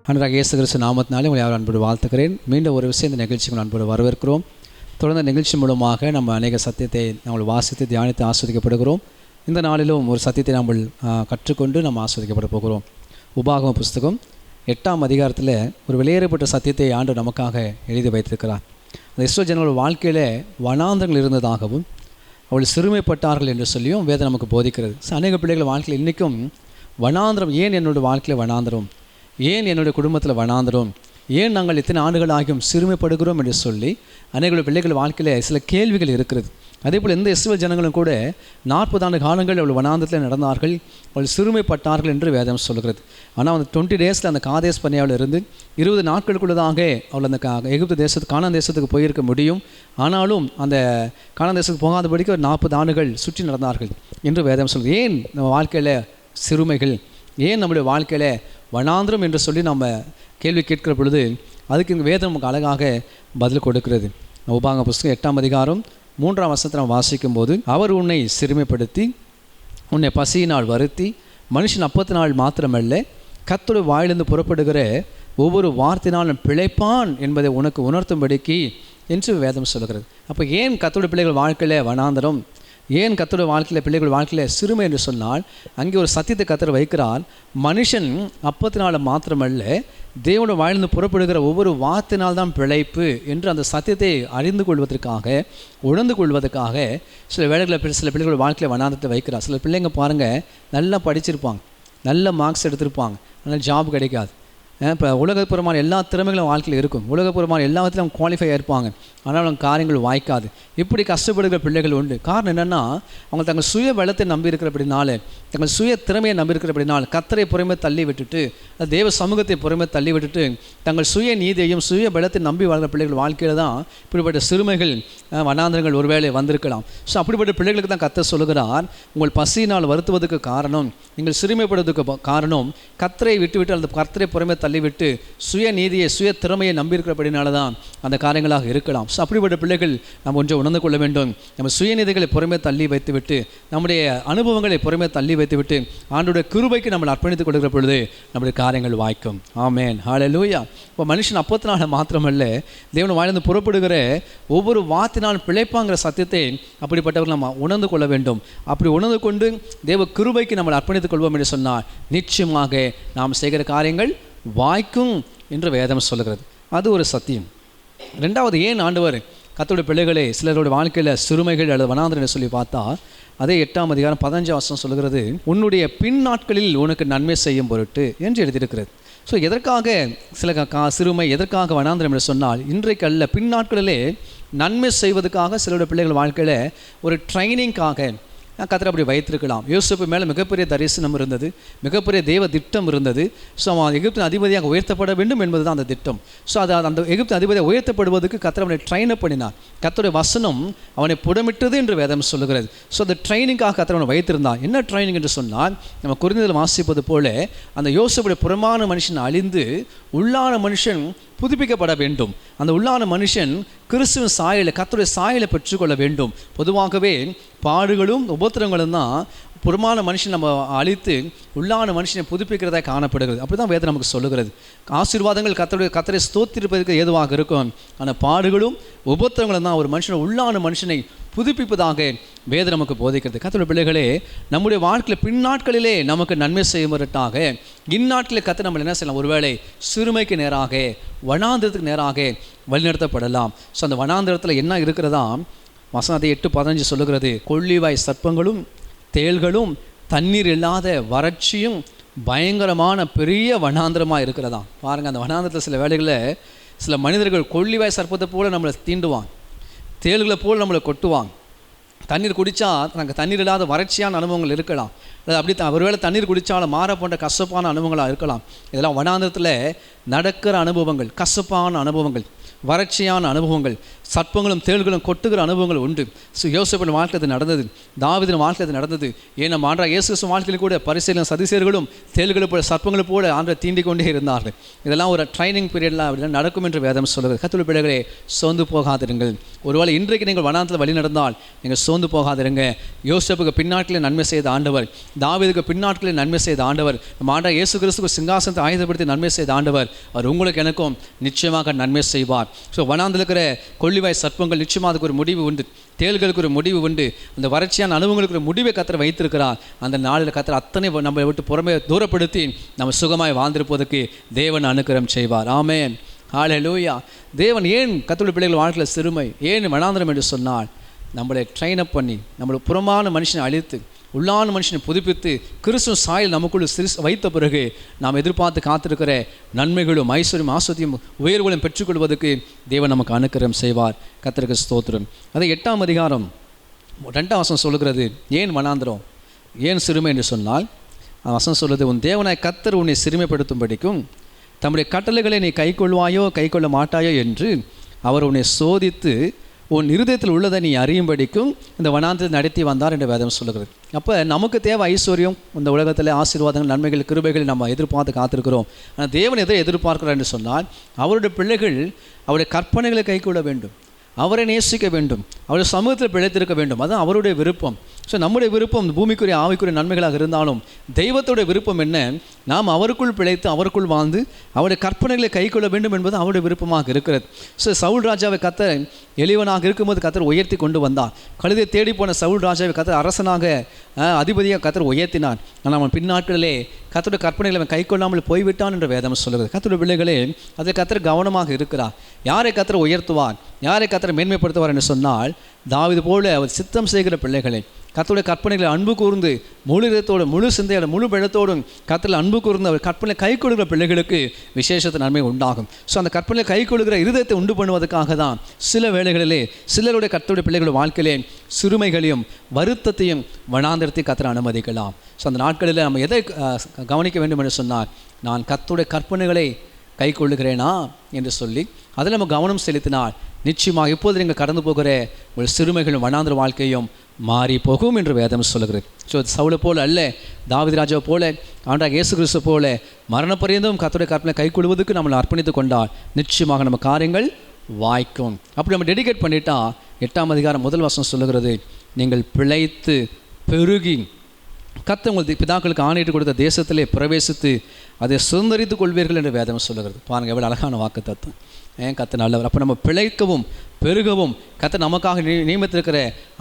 ஆண்டவராகிய இயேசு கிறிஸ்து நாமத்தினாலே உங்களை அன்போடு வாழ்த்துக்கிறேன். மீண்டும் ஒரு விஷயம் இந்த நிகழ்ச்சிக்கு அன்போடு வரவேற்கிறோம். தொடர்ந்த நிகழ்ச்சி மூலமாக நம்ம அநேக சத்தியத்தை நம்ம வாசித்து தியானித்து ஆஸ்வதிக்கப்படுகிறோம். இந்த நாளிலும் ஒரு சத்தியத்தை நம்ம கற்றுக்கொண்டு நம்ம ஆஸ்வதிக்கப்பட போகிறோம். உபாகம புஸ்தகம் 8ஆம் அதிகாரத்தில் ஒரு வெளியேறப்பட்ட சத்தியத்தை ஆண்டு நமக்காக எழுதி வைத்திருக்கிறார். அந்த இஸ்ரவேல் ஜனங்களோட வாழ்க்கையில் வனாந்தரங்கள் இருந்ததாகவும் அவள் சிறுமைப்பட்டார்கள் என்று சொல்லியும் வேதம் நமக்கு போதிக்கிறது. அநேக பிள்ளைகள் வாழ்க்கையில் இன்றைக்கும் வனாந்திரம், ஏன் என்னோடய வாழ்க்கையில் வனாந்திரம், ஏன் என்னுடைய குடும்பத்தில் வனாந்திரம், ஏன் நாங்கள் இத்தனை ஆண்டுகள் ஆகியும் சிறுமைப்படுகிறோம் என்று சொல்லி அநேக பிள்ளைகள் வாழ்க்கையில் சில கேள்விகள் இருக்கிறது. அதே போல் இந்த இஸ்ரவேல் ஜனங்களும் கூட 40 ஆண்டு காலங்கள் அவள் வனாந்தரத்தில் நடந்தார்கள், அவள் சிறுமைப்பட்டார்கள் என்று வேதம் சொல்கிறது. ஆனால் அந்த 20 டேஸில் அந்த காதேஸ் பர்னேயாவில் இருந்து 20 நாட்களுக்குள்ளதாக அவள் அந்த எகிப்து தேசத்துக்கு, கானான் தேசத்துக்கு போயிருக்க முடியும். ஆனாலும் அந்த கானான் தேசத்துக்கு போகாதபடிக்கு ஒரு 40 ஆண்டுகள் சுற்றி நடந்தார்கள் என்று வேதம் சொல்கிறது. ஏன் நம்ம வாழ்க்கையில் சிறுமைகள், ஏன் நம்முடைய வாழ்க்கையில் வனாந்திரம் என்று சொல்லி நம்ம கேள்வி கேட்கிற பொழுது அதுக்கு இங்கே வேதம் நமக்கு அழகாக பதில் கொடுக்கிறது. உபாகம புஸ்தகம் 8ஆம் அதிகாரம் 3ஆம் வசனத்தை நாம் வாசிக்கும் போது, அவர் உன்னை சிறுமைப்படுத்தி உன்னை பசியினால் வருத்தி மனுஷன் அப்பத்தினால் மாத்திரமல்ல கர்த்தருடைய வாயிலிருந்து புறப்படுகிற ஒவ்வொரு வார்த்தையினாலும் பிழைப்பான் என்பதை உனக்கு உணர்த்தும்படிக்கு என்று வேதம் சொல்கிறது. அப்போ ஏன் கர்த்தருடைய பிள்ளைகள் வாழ்க்கையில் வனாந்தரம், ஏன் கர்த்தருடைய வாழ்க்கையில் பிள்ளைகள் வாழ்க்கையில் சிறுமை என்று சொன்னால், அங்கே ஒரு சத்தியத்தை கர்த்தர் வைக்கிறார். மனுஷன் அப்பத்தினால மாத்திரமல்ல தேவனுடைய வாயிலிருந்து புறப்படுகிற ஒவ்வொரு வார்த்தையினால்தான் பிழைப்பு என்று அந்த சத்தியத்தை அறிந்து கொள்வதற்காக, உணர்ந்து கொள்வதற்காக சில வேளைகளில் சில பிள்ளைகள் வாழ்க்கையில் வனாந்தரத்தை வைக்கிறார். சில பிள்ளைங்க பாருங்கள், நல்லா படிச்சிருப்பாங்க, நல்ல மார்க்ஸ் எடுத்திருப்பாங்க, ஆனால் ஜாப் கிடைக்காது. இப்போ உலகப்புறமான எல்லா திறமைகளும் வாழ்க்கையில் இருக்கும், உலகப்புறமான எல்லாத்திலும் குவாலிஃபை ஆயிருப்பாங்க, ஆனால் அவங்க காரியங்கள் வாய்க்காது. இப்படி கஷ்டப்படுகிற பிள்ளைகள் உண்டு. காரணம் என்னென்னா, அவங்க தங்கள் சுய பலத்தை நம்பி இருக்கிறபடினால, தங்கள் சுய திறமையை நம்பி இருக்கிறபடினால் கர்த்தரை புறமே தள்ளி விட்டுட்டு, தேவ சமூகத்தை புறமே தள்ளி விட்டுட்டு தங்கள் சுய நீதியையும் சுய பலத்தை நம்பி வாழ்கிற பிள்ளைகள் வாழ்க்கையில் தான் இப்படிப்பட்ட சிறுமைகள், வனாந்திரங்கள் ஒருவேளை வந்திருக்கலாம். ஸோ அப்படிப்பட்ட பிள்ளைகளுக்கு தான் கர்த்தர் சொல்லுகிறார், உங்கள் பசியினால் வருத்துவதற்கு காரணம், நீங்கள் சிறுமைப்படுவதற்கு காரணம் கர்த்தரை விட்டுவிட்டு அந்த கர்த்தரை புறமே தள்ளிவிட்டு சுய நீதியை சுய திறமையை நம்பியிருக்கிறபடினால தான் அந்த காரியங்களாக இருக்கலாம். ஸோ அப்படிப்பட்ட பிள்ளைகள் நம்ம ஒன்றை உணர்ந்து கொள்ள வேண்டும். நம்ம சுயநீதிகளை புறமே தள்ளி வைத்துவிட்டு, நம்முடைய அனுபவங்களை புறமே தள்ளி வைத்துவிட்டு ஆண்டோடைய கிருபைக்கு நம்ம அர்ப்பணித்துக் கொடுக்கிற பொழுது நம்முடைய காரியங்கள் வாய்க்கும். ஆமென், ஹல்லேலூயா. இப்போ மனுஷன் அப்பத்தினால மாத்திரமல்ல தேவன் வாயிலிருந்து புறப்படுகிற ஒவ்வொரு வார்த்தையினாலும் பிழைப்பாங்கிற சத்தியத்தை அப்படிப்பட்டவர்கள் நம்ம உணர்ந்து கொள்ள வேண்டும். அப்படி உணர்ந்து கொண்டு தேவ கிருபைக்கு நம்ம அர்ப்பணித்துக் கொள்வோம் என்று சொன்னால் நிச்சயமாக நாம் செய்கிற காரியங்கள் வாய்க்கும் என்று வேதம் சொல்லுகிறது. அது ஒரு சத்தியம். ரெண்டாவது, ஏன் ஆண்டவர் கர்த்தருடைய பிள்ளைகளே சிலருடைய வாழ்க்கையில் சிறுமைகள் அல்லது வனாந்திரம் சொல்லி பார்த்தா, அதே 8ஆம் அதிகாரம் 15ஆம் வசனம் சொல்லுகிறது, உன்னுடைய பின் நாட்களில் உனக்கு நன்மை செய்யும் பொருட்டு என்று எழுதியிருக்கிறது. ஸோ எதற்காக சில சிறுமை, எதற்காக வனாந்திரம் என்று சொன்னால், இன்றைக்கு அல்ல, பின் நாட்களிலே நன்மை செய்வதற்காக சிலருடைய பிள்ளைகள் வாழ்க்கையில் ஒரு ட்ரைனிங்காக கர்த்தர் அப்படி வைத்திருக்கலாம். யோசேப்பு மேலே மிகப்பெரிய தரிசனம் இருந்தது, மிகப்பெரிய தெய்வ திட்டம் இருந்தது. ஸோ அவன் எகிப்தின் அதிபதியாக உயர்த்தப்பட வேண்டும் என்பது தான் அந்த திட்டம். ஸோ அது அந்த எகிப்தின் அதிபதியாக உயர்த்தப்படுவதற்கு கர்த்தர் அவனை ட்ரைன் அப் பண்ணினார். கர்த்தருடைய வசனம் அவனை புடமிட்டது என்று வேதம் சொல்லுகிறது. ஸோ அந்த ட்ரைனிங்காக கர்த்தர் அவனை வைத்திருந்தான். என்ன ட்ரைனிங் என்று சொன்னால், நம்ம குறைந்ததில் வாசிப்பது போல அந்த யோசேப்புடைய புறமான மனுஷன் அழிந்து உள்ளான மனுஷன் புதுப்பிக்கப்பட வேண்டும். அந்த உள்ளான மனுஷன் கிறிஸ்துவின் சாயலை, கர்த்தருடைய சாயலை பெற்றுக்கொள்ள வேண்டும். பொதுவாகவே பாடுகளும் உபத்திரங்களும் தான் புறமான மனுஷன் நம்ம அழித்து உள்ளான மனுஷனை புதுப்பிக்கிறதா காணப்படுகிறது. அப்படி தான் வேதம் நமக்கு சொல்லுகிறது. ஆசீர்வாதங்கள் கர்த்தரை ஸ்தோத்திரிப்பதற்கு ஏதுவாக இருக்கும், ஆனால் பாடுகளும் உபத்திரங்களும் தான் ஒரு மனுஷனை, உள்ளான மனுஷனை புதுப்பிப்பதாக வேதம் நமக்கு போதிக்கிறது. கர்த்தருடைய பிள்ளைகளே, நம்முடைய வாழ்க்கையில் பின்னாட்களிலே நமக்கு நன்மை செய்யும்பொருட்டாக இந்நாட்களில் கர்த்தர் நம்ம என்ன செய்யலாம், ஒருவேளை சிறுமைக்கு நேராக, வனாந்திரத்துக்கு நேராக வழிநடத்தப்படலாம். ஸோ அந்த வனாந்திரத்தில் என்ன இருக்கிறதா, வசனம் 8:15 சொல்லுகிறது, கொள்ளிவாய் சர்ப்பங்களும் தேள்களும் தண்ணீர் இல்லாத வறட்சியும் பயங்கரமான பெரிய வனாந்திரமாக இருக்கிறதா. பாருங்கள், அந்த வனாந்திரத்தில் சில வேளைகளில் சில மனிதர்கள் கொள்ளிவாய் சர்ப்பத்தை போல் நம்மளை தீண்டுவாங்க, தேள்களை போல் நம்மளை கொட்டுவாங்க. தண்ணீர் குடித்தா நாங்கள் தண்ணீர் இல்லாத வறட்சியான அனுபவங்கள் இருக்கலாம், அது அப்படி ஒருவேளை தண்ணீர் குடித்தாலும் மாற போன்ற கசப்பான அனுபவங்களாக இருக்கலாம். இதெல்லாம் வனாந்திரத்தில் நடக்கிற அனுபவங்கள், கசப்பான அனுபவங்கள், வறட்சியான அனுபவங்கள். சர்ப்பங்களும் தேள்களும் கொட்டுகிற அனுபவங்கள் உண்டு. யோசேப்பின் வாழ்க்கையில் நடந்தது, தாவீதின் வாழ்க்கையில் நடந்தது. ஏன் நம்ம ஆண்டவராகிய இயேசு கிறிஸ்து வாழ்க்கையில் கூட பரிசேயரும் சதுசேயர்களும் தேள்களை போல சர்ப்பங்களை போல ஆண்டவரை தீண்டிக் கொண்டே இருந்தார்கள். இதெல்லாம் ஒரு ட்ரைனிங் பீரியட்லாம் அப்படிலாம் நடக்கும் என்று வேதம் சொல்கிறது. கர்த்தருடைய பிள்ளைகளே, சோர்ந்து போகாதிருங்கள். ஒருவேளை இன்றைக்கு நீங்கள் வனாந்தரத்தில் வழி நடந்தால் நீங்கள் சோர்ந்து போகாதிருங்க. யோசேப்புக்கு பின்னாட்களில் நன்மை செய்த ஆண்டவர், தாவீதுக்கு பின்னாட்களில் நன்மை செய்த ஆண்டவர், நம்ம ஆண்டவராகிய இயேசு கிறிஸ்துக்கு சிங்காசனத்தை ஆயுதப்படுத்தி நன்மை செய்த ஆண்டவர், அவர் உங்களுக்கு எனக்கும் நிச்சயமாக நன்மை செய்வார். ஸோ வனாந்தில் இருக்கிற கொள்ளிவாய் சர்ப்பங்கள் நிச்சயமாக அதுக்கு ஒரு முடிவு உண்டு, தேள்களுக்கு ஒரு முடிவு உண்டு, அந்த வறட்சியான அனுபவங்களுக்கு ஒரு முடிவை கர்த்தர் வைத்திருக்கிறார். அந்த நாளில் கர்த்தர் அத்தனை நம்மளை விட்டு புறமே தூரப்படுத்தி நம்ம சுகமாய் வாழ்ந்திருப்பதற்கு தேவன் அனுக்கிரகம் செய்வார். ஆமென், ஹல்லேலூயா. தேவன் ஏன் கர்த்தருடைய பிள்ளைகள் வாழ்க்கையில் சிறுமை, ஏன் வனாந்திரம் என்று சொன்னால், நம்மளை ட்ரெயின் அப் பண்ணி நம்மளை புறமான மனுஷனை அழித்து உள்ளான மனுஷனை புதுப்பித்து கிறிஸ்துவ சாயல் நமக்குள்ள வைத்த பிறகு நாம் எதிர்பார்த்து காத்திருக்கிற நன்மைகளும் ஐஸ்வர்யம் ஆஸ்வதியும் உயர்வுகளும் பெற்றுக்கொள்வதற்கு தேவன் நமக்கு அனுக்கிரகம் செய்வார். கர்த்தருக்கு ஸ்தோத்திரம். அதை 8ஆம் அதிகாரம் 2ஆம் வசனம் சொல்லுகிறது, ஏன் வனாந்திரம், ஏன் சிறுமை என்று சொன்னால், வசனம் சொல்லுது, உன் தேவனாய் கர்த்தர் உன்னை சிறுமைப்படுத்தும்படிக்கும் தம்முடைய கட்டளைகளை நீ கைக்கொள்வாயோ கைக்கொள்ள மாட்டாயோ என்று அவர் உன்னை சோதித்து உன் இருதயத்தில் உள்ளதை நீ அறியும்படிக்கும் இந்த வனாந்திரத்தை நடத்தி வந்தார் என்று வேதம் சொல்லுகிறது. அப்போ நமக்கு தேவை ஐஸ்வர்யம், இந்த உலகத்தில் ஆசீர்வாதங்கள், நன்மைகள், கிருபைகள் நம்ம எதிர்பார்த்து காத்திருக்கிறோம். ஆனால் தேவன் எதை எதிர்பார்க்கிறார் என்று சொன்னால், அவருடைய பிள்ளைகள் அவருடைய கற்பனைகளை கைக்கொள்ள வேண்டும், அவரை நேசிக்க வேண்டும், அவருடைய சமூகத்தில் பிழைத்திருக்க வேண்டும். அதுதான் அவருடைய விருப்பம். ஸோ நம்முடைய விருப்பம் பூமிக்குரிய ஆவிக்குரிய நன்மைகளாக இருந்தாலும் தெய்வத்துடைய விருப்பம் என்ன, நாம் அவருக்குள் பிழைத்து அவருக்குள் வாழ்ந்து அவருடைய கற்பனைகளை கைக்கொள்ள வேண்டும் என்பது அவருடைய விருப்பமாக இருக்கிறது. ஸோ சவுல் ராஜாவை கர்த்தர் எளியவனாக இருக்கும்போது கர்த்தர் உயர்த்தி கொண்டு வந்தார். கழுதை தேடி போன சவுல் ராஜாவை கர்த்தர் அரசனாக அதிபதியாக கர்த்தர் உயர்த்தினார். ஆனால் அவன் பின்னாட்களிலே கர்த்தருடைய கற்பனைகளை அவன் கைக்கொள்ளாமல் போய்விட்டான் என்று வேதம் சொல்லுகிறது. கர்த்தருடைய பிள்ளைகளே, அதில் கர்த்தர் கவனமாக இருக்கிறார். யாரை கர்த்தர் உயர்த்துவார், யாரை கர்த்தர் மேன்மைப்படுத்துவார் என்று சொன்னால், தாவீது போல அவர் சித்தம் செய்கிற பிள்ளைகளை, கர்த்தருடைய கற்பனைகளை அன்பு கூர்ந்து முழு இதயத்தோடும் முழு சிந்தையோட முழு பலத்தோடும் கர்த்தரில் அன்பு கூர்ந்து அவர் கற்பனை கை கொடுக்கிற பிள்ளைகளுக்கு விசேஷத்த நன்மை உண்டாகும். ஸோ அந்த கற்பனை கை கொடுக்கிற இருதயத்தை உண்டு பண்ணுவதற்காக தான் சில வேளைகளிலே சிலருடைய கர்த்தருடைய பிள்ளைகளுடைய வாழ்க்கையிலே சிறுமைகளையும் வருத்தத்தையும் வனாந்திரத்தையும் கர்த்தர் அனுமதிக்கலாம். ஸோ அந்த நாட்களில் நம்ம எதை கவனிக்க வேண்டும் என்று சொன்னால், நான் கர்த்தருடைய கற்பனைகளை கை கொள்ளுகிறேனா என்று சொல்லி அதில் நம்ம கவனம் செலுத்தினால் நிச்சயமாக இப்போது நீங்கள் கடந்து போகிற ஒரு சிறுமைகளும் வனாந்திர வாழ்க்கையும் மாறி போகும் என்று வேதம் சொல்லுகிறது. ஸோ சவுலை போல அல்ல, தாவீது ராஜாவை போல, ஆண்டவராகிய இயேசு கிறிஸ்து போல மரணபரியந்தம் கர்த்தருடைய கற்பனை கை கொள்வதற்கு நம்மளை அர்ப்பணித்து கொண்டால் நிச்சயமாக நம்ம காரியங்கள் வாய்க்கும். அப்படி நம்ம டெடிகேட் பண்ணிட்டா 8ஆம் அதிகாரம் 1 வசனம் சொல்லுகிறது, நீங்கள் பிழைத்து பெருகி கர்த்தர் உங்கள் பிதாக்களுக்கு ஆணையிட்டு கொடுத்த தேசத்திலே பிரவேசித்து அதை சுதந்திரித்துக் கொள்வீர்கள் என்று வேதம் சொல்லுகிறது. பாருங்கள், எவ்வளோ அழகான வாக்கு தத்துவம். கர்த்தர் நல்லவர். அப்போ நம்ம பிழைக்கவும் பெருகவும் கர்த்தர் நமக்காக நியமித்திருக்கிற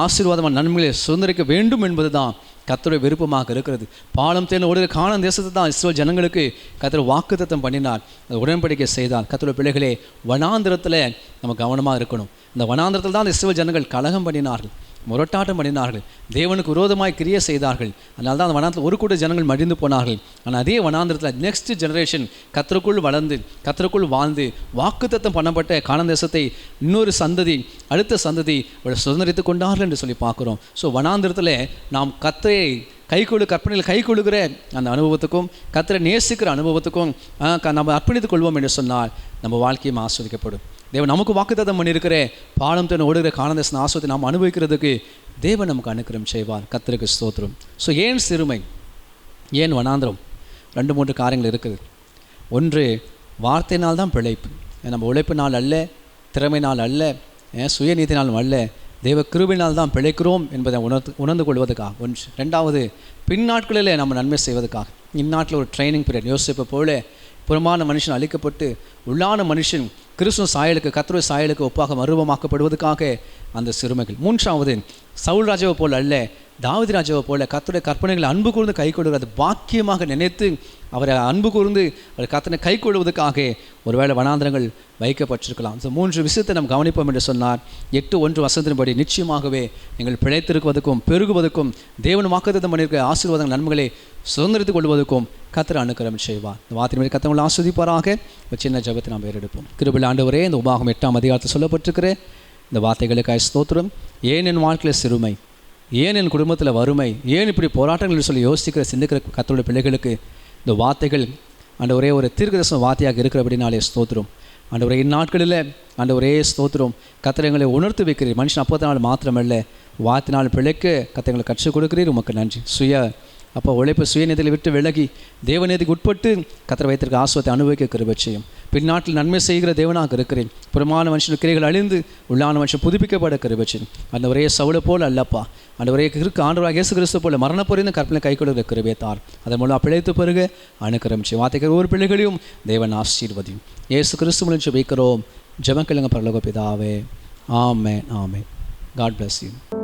ஆசீர்வாதமான நன்மைகளை சுதந்திரிக்க வேண்டும் என்பது தான் கர்த்தருடைய விருப்பமாக இருக்கிறது. பாலம் தேர்ந்த ஓடுகிற கானான் தேசத்தை தான் இஸ்ரவேல் ஜனங்களுக்கு கர்த்தர் வாக்குத்தத்தம் பண்ணினார், அது உடன்படிக்கை செய்தார். கர்த்தருடைய பிள்ளைகளே, வனாந்திரத்தில் நம்ம கவனமாக இருக்கணும். இந்த வனாந்திரத்தில் தான் இஸ்ரவேல் ஜனங்கள் கலகம் பண்ணினார்கள், முரட்டாட்டம் பண்ணினார்கள், தேவனுக்கு விரோதமாய் கிரியை செய்தார்கள். அதனால தான் அந்த வனாந்திரத்தில் ஒரு கூட்ட ஜனங்கள் மடிந்து போனார்கள். ஆனால் அதே வனாந்திரத்தில் நெக்ஸ்ட் ஜெனரேஷன் கர்த்தருக்குள் வளர்ந்து கர்த்தருக்குள் வாழ்ந்து வாக்குத்தத்தம் பண்ணப்பட்ட கானான் தேசத்தை இன்னொரு சந்ததி அடுத்த சந்ததி சுதந்திரித்து கொண்டார்கள் என்று சொல்லி பார்க்குறோம். ஸோ வனாந்திரத்தில் நாம் கர்த்தரை கற்பனையில் கை கொள்ளுகிற அந்த அனுபவத்துக்கும் கர்த்தரை நேசிக்கிற அனுபவத்துக்கும் நம்ம அர்ப்பணித்துக் கொள்வோம் என்று சொன்னால் நம்ம வாழ்க்கையும் ஆஸ்வதிக்கப்படும். தேவன் நமக்கு வாக்குத்தத்தம் பண்ணியிருக்கிற பாலம் தேன் ஓடுகிற கானான் தேச ஆஸ்வத்தை நாம் அனுபவிக்கிறதுக்கு தேவன் நமக்கு அனுக்கிரகம் செய்வார். கர்த்தருக்கு ஸ்தோத்திரம். ஸோ ஏன் சிறுமை, ஏன் வனாந்திரம்? 2-3 காரியங்கள் இருக்குது. ஒன்று, வார்த்தையினால் தான் பிழைப்பு. நம்ம உழைப்பினால் அல்ல, திறமையினால் அல்ல, சுயநீதினாலும் அல்ல, தேவ கிருபையினால் தான் பிழைக்கிறோம் என்பதை உணர்ந்து கொள்வதற்காக ஒன்று. 2வது, பின்னாட்களில் நம்ம நன்மை செய்வதற்காக. இந்நாட்டில் ஒரு ட்ரைனிங் பீரியட். யோசிப்பை போல புறமான மனுஷன் அழிக்கப்பட்டு உள்ளான மனுஷன் கிறிஸ்துவ சாயலுக்கு கர்த்தருடைய சாயலுக்கு ஒப்பாக மறுரூபமாக்கப்படுவதற்காக அந்த சிறுமைகள். 3வது, சவுல் ராஜாவை போல் அல்ல, தாவீது ராஜாவை போல கர்த்தருடைய கற்பனைகளை அன்பு கூர்ந்து கை கொள்வது பாக்கியமாக நினைத்து அவரை அன்பு கூர்ந்து அவர் கர்த்தனை கை கொள்வதற்காக ஒருவேளை வனாந்திரங்கள் வைக்கப்பட்டிருக்கலாம். ஸோ 3 விஷயத்தை நாம் கவனிப்போம் என்று சொன்னார். 8:1 வசனத்தின்படி நிச்சயமாகவே நீங்கள் பிழைத்திருக்குவதற்கும் பெருகுவதற்கும் தேவன் வாக்குத்தத்தம் பண்ணியிருக்கிற ஆசீர்வாதங்கள் நன்மைகளை சுதந்திரித்துக் கொள்வதற்கும் கர்த்தர் அனுக்கிரகம் செய்வார். இந்த வார்த்தையின் மேல் கர்த்தர் ஆசீர்வதிப்பாராக. ஒரு சின்ன ஜெபத்தை நாம் ஏறெடுப்போம். கிருபையுள்ள ஆண்டவரே, இந்த உபாகம் 8ஆம் அதிகாரத்தில் சொல்லப்பட்டிருக்கிற இந்த வார்த்தைகளுக்காக ஸ்தோத்திரம். ஏன் என் வாழ்க்கையில் சிறுமை, ஏன் என் குடும்பத்தில் வறுமை, ஏன் இப்படி போராட்டங்கள் சொல்லி யோசிக்கிற சிந்திக்கிற கர்த்தருடைய பிள்ளைகளுக்கு இந்த வார்த்தைகள் ஆண்டவரே ஒரு தீர்க்கதரிசன வார்த்தையாக இருக்கிறபடினாலே ஸ்தோத்திரம். ஆண்டவரே இந்நாட்களில் ஆண்டவரே ஸ்தோத்திரம் கர்த்தர் எங்களை உணர்த்து வைக்கிறீர். மனுஷன் அப்போத்தினால் மாத்திரமல்ல வாத்தினால் பிழைக்க கர்த்தர் எங்களை கற்றுக் கொடுக்கிறீர். உமக்கு நன்றி. அப்போ உழைப்பு சுயநிதியில் விட்டு விலகி தேவநீதிக்கு உட்பட்டு கர்த்தர் வைத்திருக்க ஆசீர்வாதத்தை அனுபவிக்க கிருபை செய்யும். பின்னாட்டில் நன்மை செய்கிற தேவனாக இருக்கிறேன். புறமான மனுஷன் கிரைகள் அழிந்து உள்ளான மனுஷன் புதுப்பிக்கப்பட கிருபை செய்யும். அந்த ஒரே சவுளை போல் அல்லப்பா, அந்த ஒரே இருக்கு ஆண்டவராக இயேசு கிறிஸ்து போல மரணப்பொறிந்த கற்பனை கை கொடுக்கிற கிருபை தார். அதன் மூலம் பிழைத்து பெருக அனுக்கிரம் செய்யும். வார்த்தைக்கிற ஒவ்வொரு பிள்ளைகளையும் தேவன் ஆசீர்வதியும். இயேசு கிறிஸ்து மூலம் ஜெபிக்கிறோம். ஜெபம் கேளுங்க பரலோக பிதாவே. ஆமென், ஆமென். God bless you.